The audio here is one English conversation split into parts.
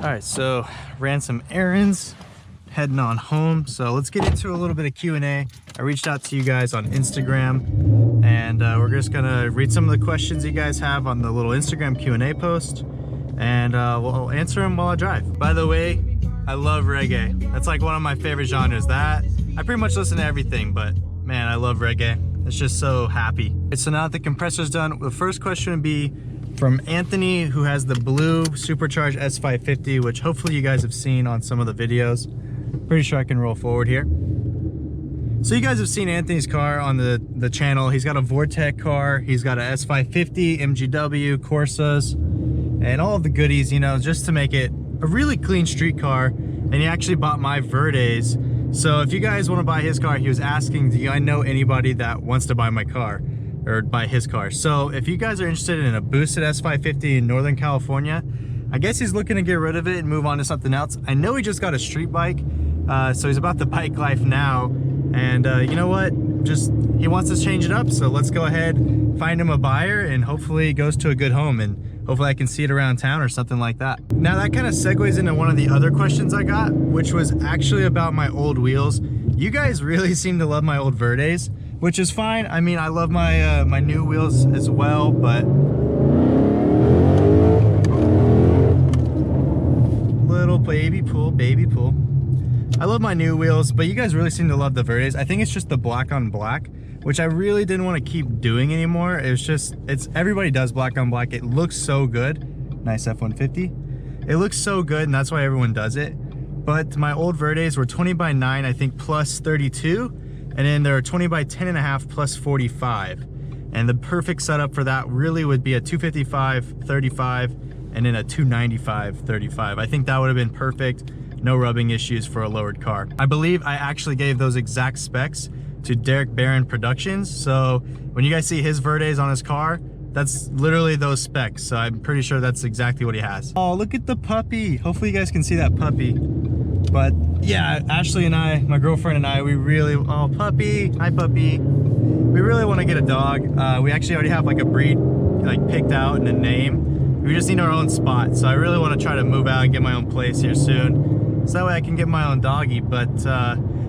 Alright, so ran some errands, heading on home. So let's get into a little bit of Q&A. I reached out to you guys on Instagram, and we're just gonna read some of the questions you guys have on the little Instagram Q&A post, and we'll answer them while I drive. By the way, I love reggae. That's like one of my favorite genres. That I pretty much listen to everything, but man, I love reggae. It's just so happy. So now that the compressor's done, the first question would be from Anthony, who has the blue supercharged S550, which hopefully you guys have seen on some of the videos. Pretty sure I can roll forward here. So you guys have seen Anthony's car on the channel. He's got a Vortec car, he's got a S550, MGW, Corsas, and all of the goodies, you know, just to make it a really clean street car. And he actually bought my Verdes. So if you guys want to buy his car, he was asking, do I know anybody that wants to buy my car? Or buy his car. So if you guys are interested in a boosted S550 in Northern California, I guess he's looking to get rid of it and move on to something else. I know he just got a street bike, so he's about the bike life now. And you know what? He wants to change it up. So let's go ahead, find him a buyer, and hopefully it goes to a good home, and hopefully I can see it around town or something like that. Now that kind of segues into one of the other questions I got, which was actually about my old wheels. You guys really seem to love my old Verdes, which is fine. I mean, I love my my new wheels as well, but little baby pool. I love my new wheels, but you guys really seem to love the Verdes. I think it's just the black on black, which I really didn't want to keep doing anymore. Everybody does black on black. It looks so good. Nice F-150. It looks so good, and that's why everyone does it. But my old Verdes were 20 by 9, I think, plus 32. And then there are 20 by 10.5 plus 45. And the perfect setup for that really would be a 255 35 and then a 295 35. I think that would have been perfect. No rubbing issues for a lowered car. I believe I actually gave those exact specs to Derek Barron Productions. So when you guys see his Verdes on his car, that's literally those specs. So I'm pretty sure that's exactly what he has. Oh, look at the puppy. Hopefully you guys can see that puppy. But yeah, Ashley and I, my girlfriend and I, we really, oh puppy, hi puppy. We really want to get a dog. We actually already have like a breed like picked out and a name. We just need our own spot. So I really want to try to move out and get my own place here soon. So that way I can get my own doggy. But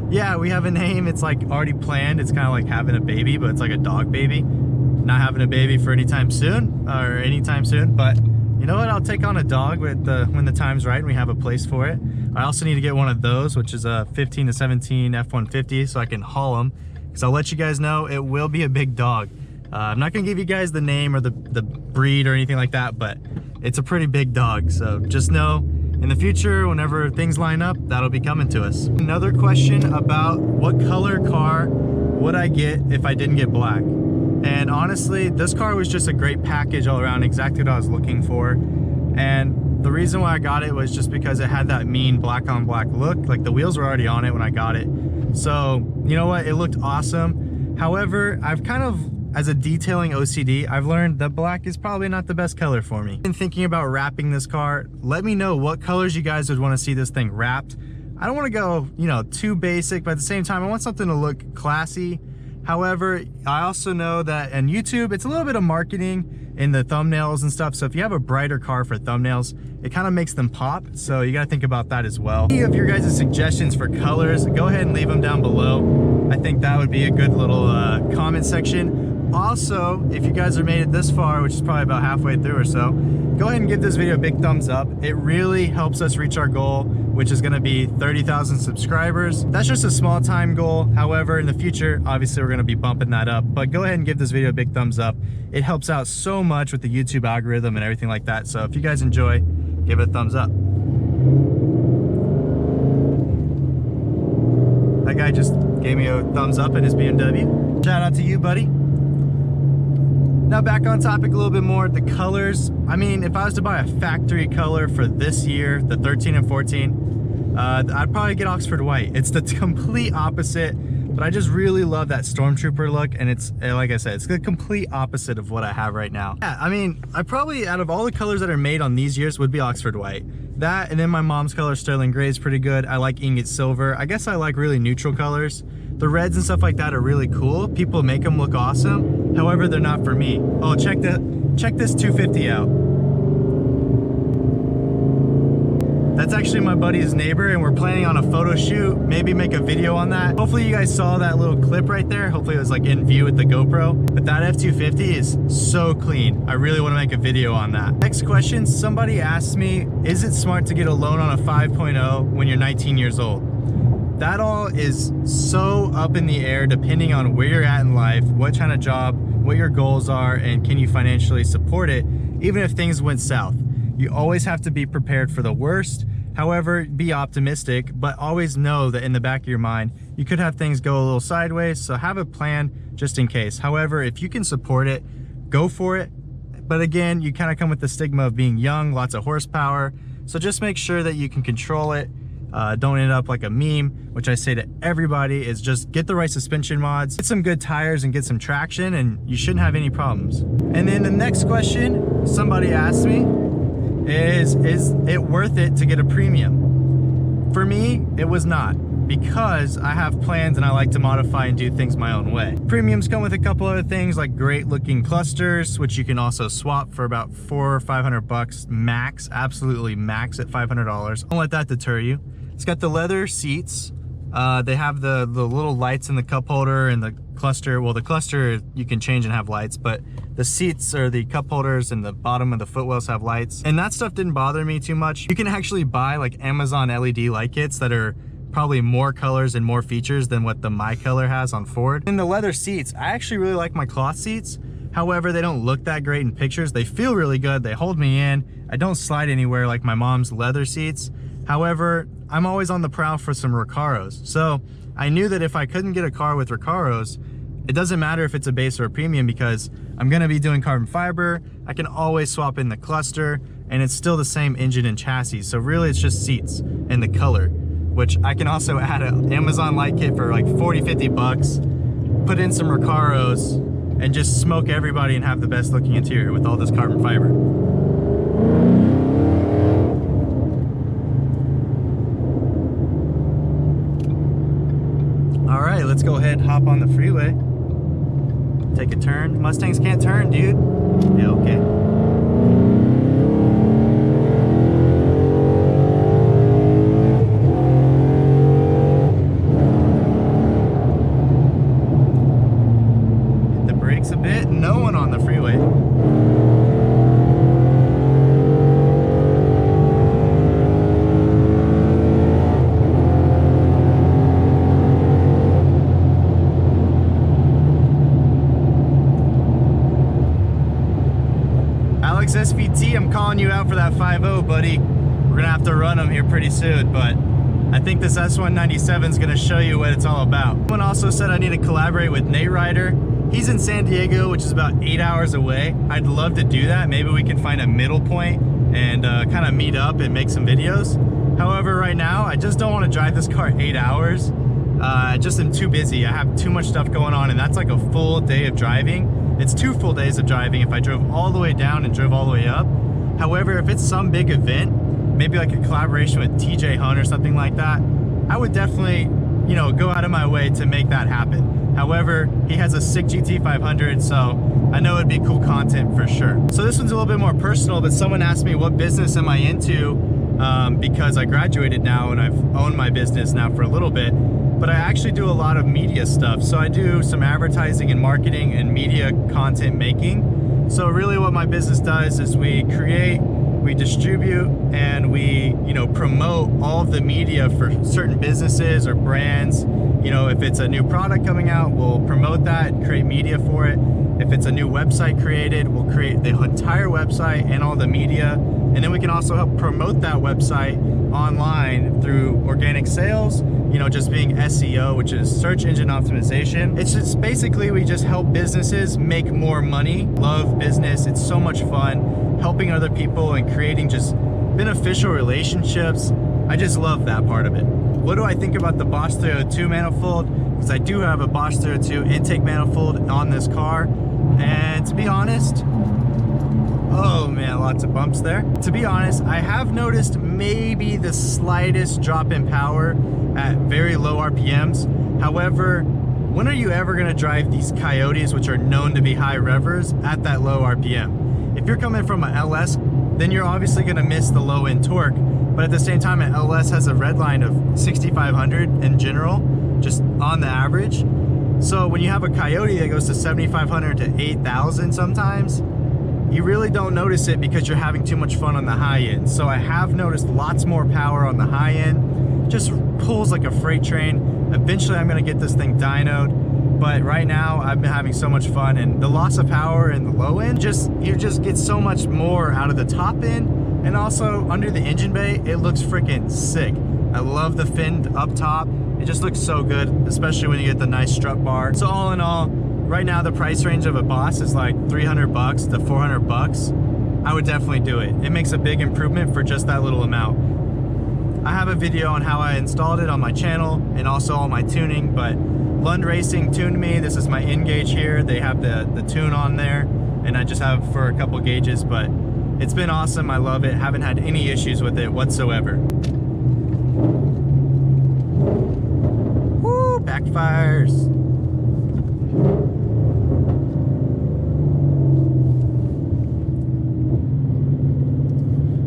yeah, we have a name. It's like already planned. It's kind of like having a baby, but it's like a dog baby. Not having a baby for anytime soon. But you know what? I'll take on a dog when the time's right and we have a place for it. I also need to get one of those, which is a 15 to 17 F-150, so I can haul them. Because I'll let you guys know, it will be a big dog. I'm not going to give you guys the name or the breed or anything like that, but it's a pretty big dog. So just know, in the future, whenever things line up, that'll be coming to us. Another question about what color car would I get if I didn't get black? And honestly, this car was just a great package all around, exactly what I was looking for. And the reason why I got it was just because it had that mean black on black look. Like the wheels were already on it when I got it. So, you know what? It looked awesome. However, I've kind of, as a detailing OCD, I've learned that black is probably not the best color for me. In thinking about wrapping this car, let me know what colors you guys would want to see this thing wrapped. I don't want to go, you know, too basic, but at the same time, I want something to look classy. However, I also know that on YouTube, it's a little bit of marketing in the thumbnails and stuff. So if you have a brighter car for thumbnails, it kind of makes them pop. So you got to think about that as well. Any of your guys' suggestions for colors, go ahead and leave them down below. I think that would be a good little comment section. Also, if you guys have made it this far, which is probably about halfway through or so, go ahead and give this video a big thumbs up. It really helps us reach our goal, which is gonna be 30,000 subscribers. That's just a small time goal. However, in the future, obviously we're gonna be bumping that up, but go ahead and give this video a big thumbs up. It helps out so much with the YouTube algorithm and everything like that. So if you guys enjoy, give it a thumbs up. That guy just gave me a thumbs up in his BMW. Shout out to you, buddy. Now back on topic a little bit more, the colors. I mean, if I was to buy a factory color for this year, the 13 and 14, I'd probably get Oxford White. It's the complete opposite, but I just really love that Stormtrooper look, and it's, like I said, it's the complete opposite of what I have right now. Yeah, I mean, I probably, out of all the colors that are made on these years, would be Oxford White. That, and then my mom's color, Sterling Gray, is pretty good. I like Ingot Silver. I guess I like really neutral colors. The reds and stuff like that are really cool. People make them look awesome. However, they're not for me. Oh, check this 250 out. That's actually my buddy's neighbor, and we're planning on a photo shoot, maybe make a video on that. Hopefully you guys saw that little clip right there. Hopefully it was like in view with the GoPro. But that F-250 is so clean. I really want to make a video on that. Next question, somebody asked me, is it smart to get a loan on a 5.0 when you're 19 years old? That all is so up in the air depending on where you're at in life, what kind of job, what your goals are, and can you financially support it, even if things went south. You always have to be prepared for the worst. However, be optimistic, but always know that in the back of your mind, you could have things go a little sideways, so have a plan just in case. However, if you can support it, go for it. But again, you kind of come with the stigma of being young, lots of horsepower, so just make sure that you can control it. Don't end up like a meme, which I say to everybody, is just get the right suspension mods, get some good tires and get some traction, and you shouldn't have any problems. And then the next question somebody asked me is it worth it to get a premium? For me, it was not, because I have plans and I like to modify and do things my own way. Premiums come with a couple other things like great looking clusters, which you can also swap for about $400 or $500 max, absolutely max at $500. Don't let that deter you. It's got the leather seats. They have the little lights in the cup holder and the cluster. Well, the cluster you can change and have lights, but the seats or the cup holders and the bottom of the footwells have lights. And that stuff didn't bother me too much. You can actually buy like Amazon LED light kits that are probably more colors and more features than what the My Color has on Ford. In the leather seats, I actually really like my cloth seats. However, they don't look that great in pictures. They feel really good. They hold me in. I don't slide anywhere like my mom's leather seats. However, I'm always on the prowl for some Recaros. So I knew that if I couldn't get a car with Recaros, it doesn't matter if it's a base or a premium, because I'm gonna be doing carbon fiber. I can always swap in the cluster, and it's still the same engine and chassis. So really it's just seats and the color, which I can also add an Amazon light kit for like 40, 50 bucks, put in some Recaros, and just smoke everybody and have the best looking interior with all this carbon fiber. All right, let's go ahead and hop on the freeway. Take a turn. Mustangs can't turn, dude. Yeah, okay. Hit the brakes a bit. No one on the freeway. SVT, I'm calling you out for that 5.0, buddy. We're gonna have to run them here pretty soon, but I think this S197 is gonna show you what it's all about. Someone also said I need to collaborate with Nate Ryder. He's in San Diego, which is about 8 hours away. I'd love to do that. Maybe we can find a middle point and kind of meet up and make some videos. However, right now, I just don't want to drive this car 8 hours. I just am too busy. I have too much stuff going on, and that's like a full day of driving. It's 2 full days of driving if I drove all the way down and drove all the way up. However, if it's some big event, maybe like a collaboration with TJ Hunt or something like that, I would definitely, you know, go out of my way to make that happen. However, he has a sick GT500, so I know it'd be cool content for sure. So this one's a little bit more personal, but someone asked me what business am I into, because I graduated now and I've owned my business now for a little bit. But I actually do a lot of media stuff. So I do some advertising and marketing and media content making. So really what my business does is we create, we distribute, and we, you know, promote all of the media for certain businesses or brands. You know, if it's a new product coming out, we'll promote that and create media for it. If it's a new website created, we'll create the entire website and all the media. And then we can also help promote that website online through organic sales, you know, just being SEO, which is search engine optimization. It's just basically we just help businesses make more money. Love business. It's so much fun helping other people and creating just beneficial relationships. I just love that part of it. What do I think about the Bosch 302 manifold? Because I do have a Bosch 302 intake manifold on this car, and to be honest, oh man, lots of bumps there. To be honest, I have noticed maybe the slightest drop in power at very low RPMs. However, when are you ever gonna drive these coyotes, which are known to be high revvers, at that low RPM? If you're coming from a LS, then you're obviously gonna miss the low end torque. but at the same time an LS has a red line of 6,500 in general, just on the average. So when you have a Coyote that goes to 7,500 to 8,000 sometimes, you really don't notice it because you're having too much fun on the high end. So I have noticed lots more power on the high end, just pulls like a freight train. Eventually I'm gonna get this thing dynoed, but right now I've been having so much fun, and the loss of power in the low end, you just get so much more out of the top end, and also under the engine bay, it looks freaking sick. I love the fin up top. It just looks so good, especially when you get the nice strut bar. So all in all, right now the price range of a Boss is like 300 bucks to 400 bucks. I would definitely do it. It makes a big improvement for just that little amount. I have a video on how I installed it on my channel and also all my tuning, but Lund Racing tuned me. This is my in gauge here. They have the tune on there, and I just have for a couple gauges, but it's been awesome. I love it. Haven't had any issues with it whatsoever. Woo, backfires.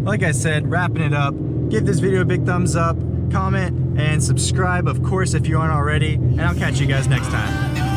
Like I said, wrapping it up, give this video a big thumbs up, comment, and subscribe, of course, if you aren't already, and I'll catch you guys next time.